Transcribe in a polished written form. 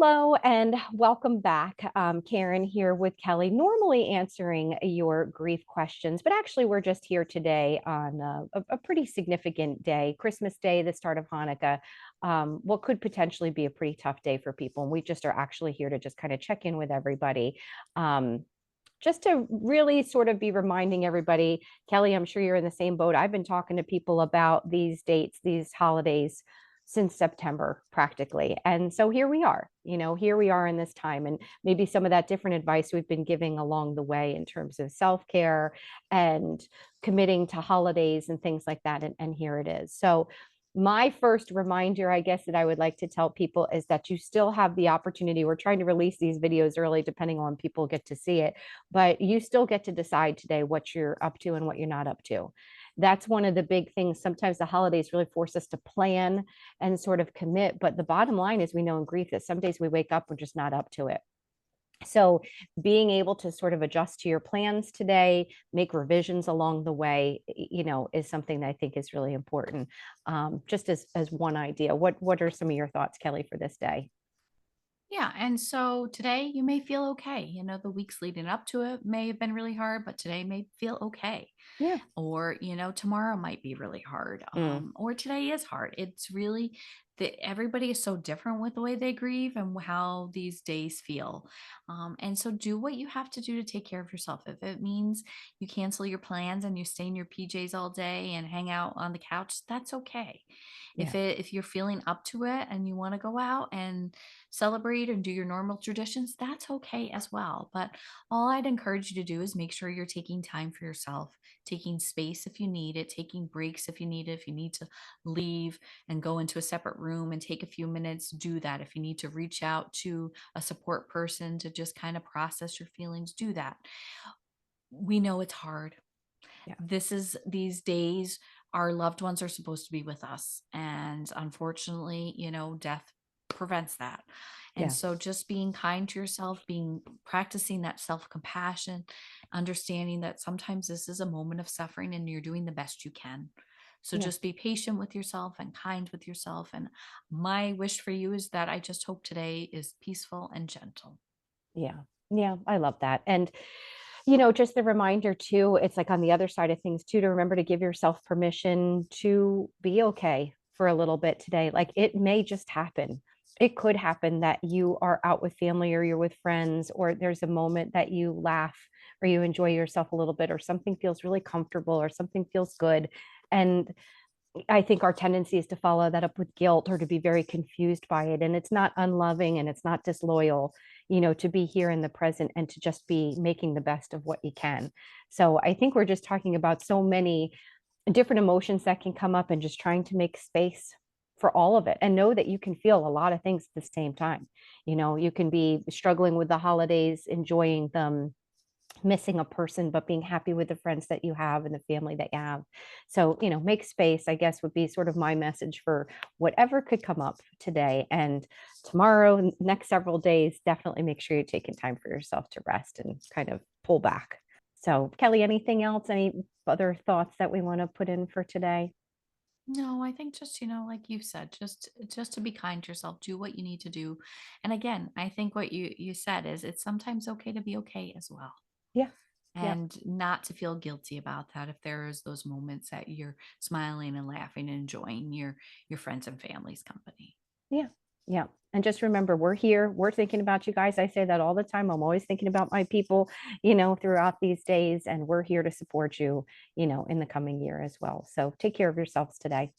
Hello and welcome back. Karen here with Kelly, normally answering your grief questions, but actually we're just here today on a pretty significant day, Christmas Day, the start of Hanukkah, what could potentially be a pretty tough day for people. And we just are actually here to just kind of check in with everybody. Um, just to really sort of be reminding everybody, Kelly, I'm sure you're in the same boat. I've been talking to people about these dates, these holidays since September practically. And so here we are, here we are in this time, and maybe some of that different advice we've been giving along the way in terms of self-care and committing to holidays and things like that. And here it is. So my first reminder, I guess, that I would like to tell people is that you still have the opportunity. We're trying to release these videos early, depending on people get to see it, but you still get to decide today what you're up to and what you're not up to. That's one of the big things. Sometimes the holidays really force us to plan and sort of commit. But the bottom line is we know in grief that some days we wake up, we're just not up to it. So being able to sort of adjust to your plans today, make revisions along the way, is something that I think is really important. Just as one idea. What are some of your thoughts, Kelly, for this day? Yeah, and so today you may feel okay. The weeks leading up to it may have been really hard, but today may feel okay. Yeah. Or, tomorrow might be really hard. Mm, Or today is hard. It's really that everybody is so different with the way they grieve and how these days feel. And so do what you have to do to take care of yourself. If it means you cancel your plans and you stay in your PJs all day and hang out on the couch, that's okay. yeah. If you're feeling up to it and you want to go out and celebrate and do your normal traditions, that's okay as well. But all I'd encourage you to do is make sure you're taking time for yourself, taking space if you need it, taking breaks if you need it. If you need to leave and go into a separate room and take a few minutes, do that. If you need to reach out to a support person to just kind of process your feelings, do that. We know it's hard. Yeah. These days, our loved ones are supposed to be with us. And unfortunately, death prevents that. And Yeah. so just being kind to yourself, being practicing that self-compassion, understanding that sometimes this is a moment of suffering and you're doing the best you can. So Yeah. just be patient with yourself and kind with yourself. And my wish for you is that I just hope today is peaceful and gentle. Yeah. Yeah. I love that. And just the reminder too, it's like on the other side of things too, to remember to give yourself permission to be okay for a little bit today. Like it may just happen. It could happen that you are out with family or you're with friends, or there's a moment that you laugh or you enjoy yourself a little bit, or something feels really comfortable or something feels good. And I think our tendency is to follow that up with guilt or to be very confused by it. And it's not unloving and it's not disloyal, to be here in the present and to just be making the best of what you can. So I think we're just talking about so many different emotions that can come up and just trying to make space for all of it and know that you can feel a lot of things at the same time. You can be struggling with the holidays, enjoying them, missing a person, but being happy with the friends that you have and the family that you have. So, make space, I guess, would be sort of my message for whatever could come up today and tomorrow, next several days. Definitely make sure you're taking time for yourself to rest and kind of pull back. So, Kelly, anything else? Any other thoughts that we want to put in for today? No, I think just, like you said, just to be kind to yourself, do what you need to do. And again, I think what you said is it's sometimes okay to be okay as well. Yeah. Yeah. And not to feel guilty about that if there is those moments that you're smiling and laughing and enjoying your friends and family's company. Yeah. Yeah. And just remember, we're here. We're thinking about you guys. I say that all the time. I'm always thinking about my people, throughout these days. And we're here to support you, in the coming year as well. So take care of yourselves today.